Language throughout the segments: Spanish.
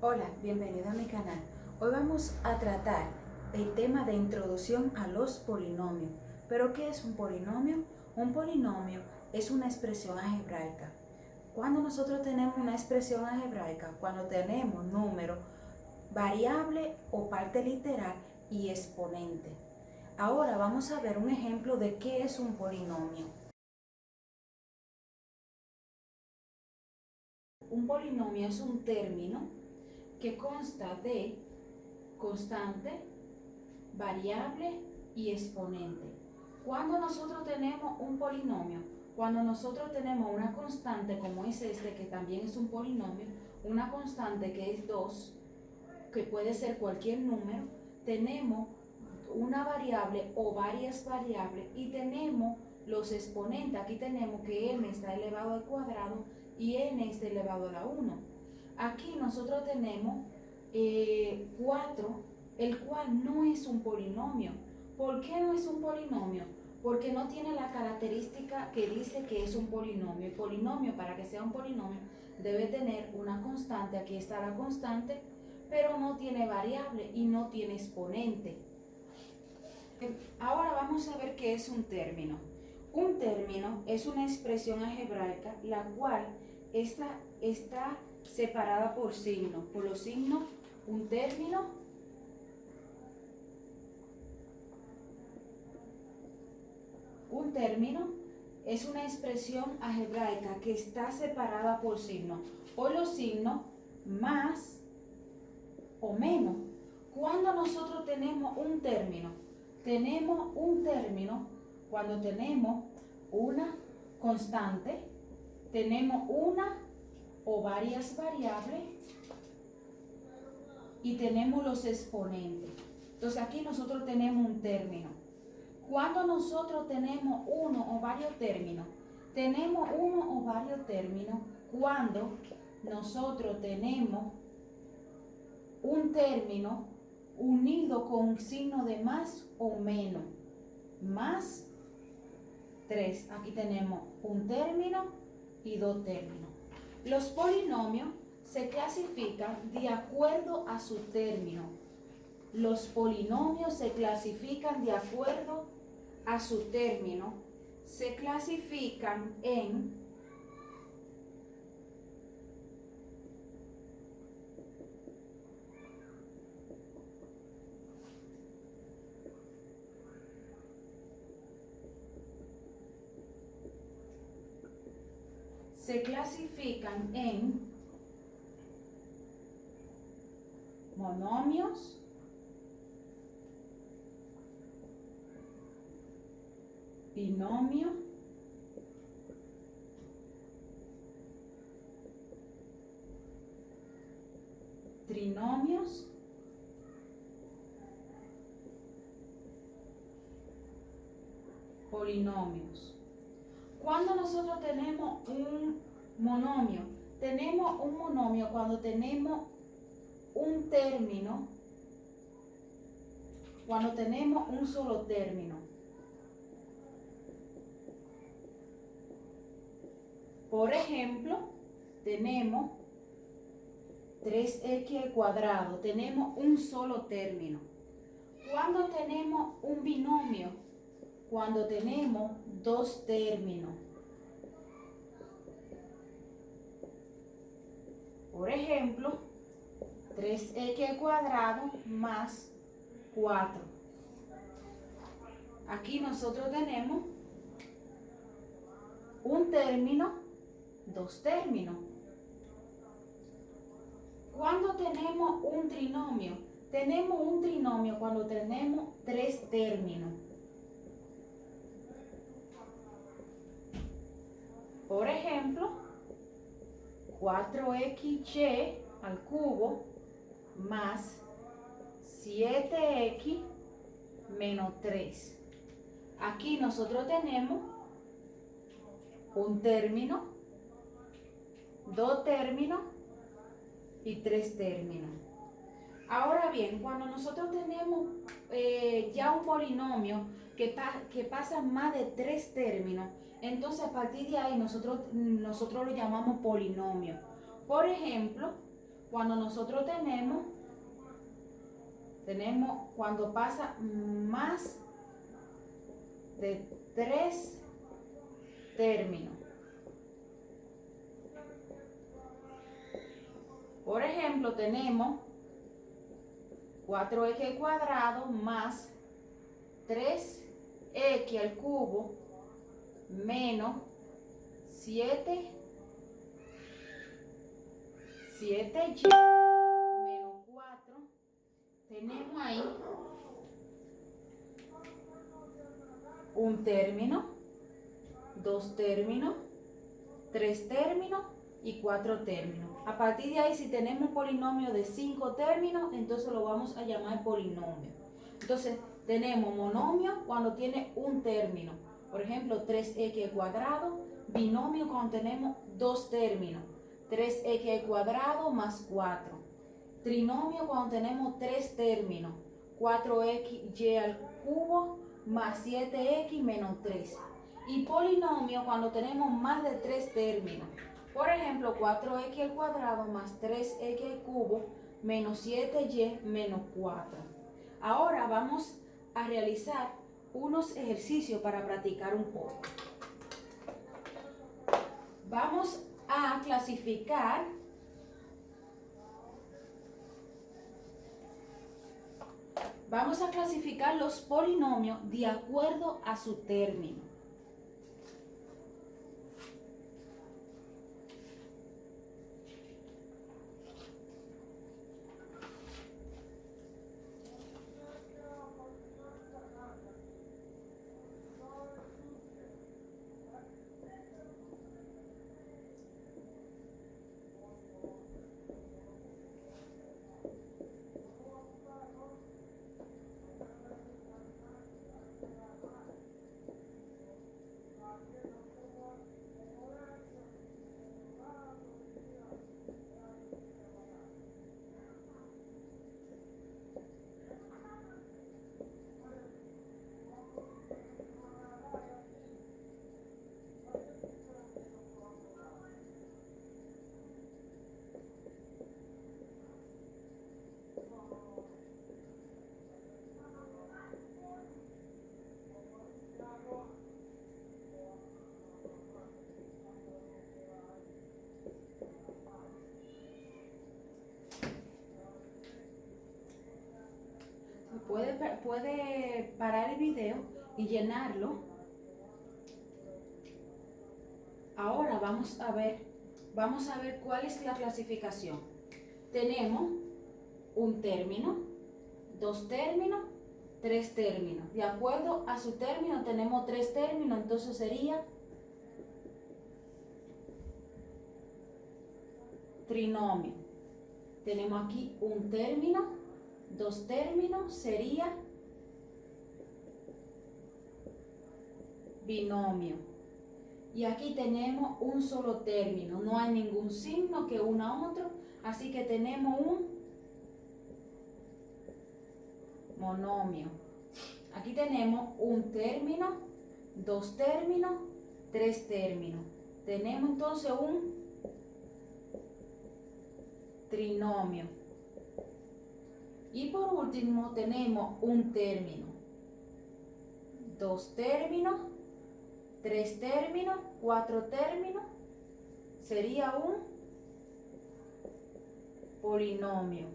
Hola, bienvenido a mi canal. Hoy vamos a tratar el tema de introducción a los polinomios. ¿Pero qué es un polinomio? Un polinomio es una expresión algebraica. Cuando nosotros tenemos una expresión algebraica, cuando tenemos número, variable o parte literal y exponente. Ahora vamos a ver un ejemplo de qué es un polinomio. Un polinomio es un término que consta de constante, variable y exponente. Cuando nosotros tenemos un polinomio, cuando nosotros tenemos una constante como es este, que también es un polinomio, una constante que es 2, que puede ser cualquier número, tenemos una variable o varias variables y tenemos los exponentes. Aquí tenemos que n está elevado al cuadrado y n está elevado a la 1. Aquí nosotros tenemos 4, el cual no es un polinomio. ¿Por qué no es un polinomio? Porque no tiene la característica que dice que es un polinomio. El polinomio, para que sea un polinomio, debe tener una constante. Aquí está la constante, pero no tiene variable y no tiene exponente. Ahora vamos a ver qué es un término. Un término es una expresión algebraica la cual está separada por signos. Por los signos, un término es una expresión algebraica que está separada por signos. Por los signos más o menos. Cuando nosotros tenemos un término cuando tenemos una constante, tenemos una o varias variables y tenemos los exponentes. Entonces aquí nosotros tenemos un término. Cuando nosotros tenemos uno o varios términos, cuando nosotros tenemos un término unido con un signo de más o menos, más 3. Aquí tenemos un término y dos términos. Los polinomios se clasifican de acuerdo a su término. Los polinomios se clasifican de acuerdo a su término. Se clasifican en monomios, binomio, trinomios, polinomios. Cuando nosotros tenemos un monomio cuando tenemos un término, cuando tenemos un solo término. Por ejemplo, tenemos 3x al cuadrado, tenemos un solo término. Cuando tenemos un binomio, cuando tenemos dos términos. Por ejemplo, 3x al cuadrado más 4. Aquí nosotros tenemos un término, dos términos. Cuando tenemos un trinomio cuando tenemos tres términos. Por ejemplo, 4xy al cubo más 7x menos 3. Aquí nosotros tenemos un término, dos términos y tres términos. Ahora bien, cuando nosotros tenemos ya un polinomio que pasa más de tres términos, entonces a partir de ahí nosotros lo llamamos polinomio. Por ejemplo, cuando nosotros tenemos cuando pasa más de 3 términos. Por ejemplo, tenemos 4x cuadrado más 3x al cubo menos 7y menos 4. Tenemos ahí un término, 2 términos, 3 términos y 4 términos. A partir de ahí, si tenemos un polinomio de 5 términos, entonces lo vamos a llamar polinomio. Entonces, tenemos monomio cuando tiene un término. Por ejemplo, 3x cuadrado. Binomio cuando tenemos 2 términos. 3x cuadrado más 4. Trinomio cuando tenemos 3 términos. 4xy al cubo más 7x menos 3. Y polinomio cuando tenemos más de 3 términos. Por ejemplo, 4x al cuadrado más 3x al cubo menos 7y menos 4. Ahora vamos a realizar unos ejercicios para practicar un poco. Vamos a clasificar los polinomios de acuerdo a su término. Puede parar el video y llenarlo. Ahora vamos a ver cuál es la clasificación. Tenemos un término, 2 términos, 3 términos. De acuerdo a su término tenemos 3 términos, entonces sería trinomio. Tenemos aquí un término, 2 términos, sería binomio. Y aquí tenemos un solo término, no hay ningún signo que una a otro, así que tenemos un monomio. Aquí tenemos un término, 2 términos, 3 términos. Tenemos entonces un trinomio. Y por último tenemos un término, 2 términos, 3 términos, 4 términos, sería un polinomio.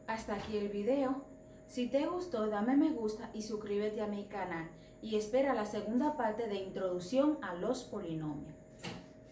Hasta aquí el video. Si te gustó, dame me gusta y suscríbete a mi canal. Y espera la segunda parte de introducción a los polinomios.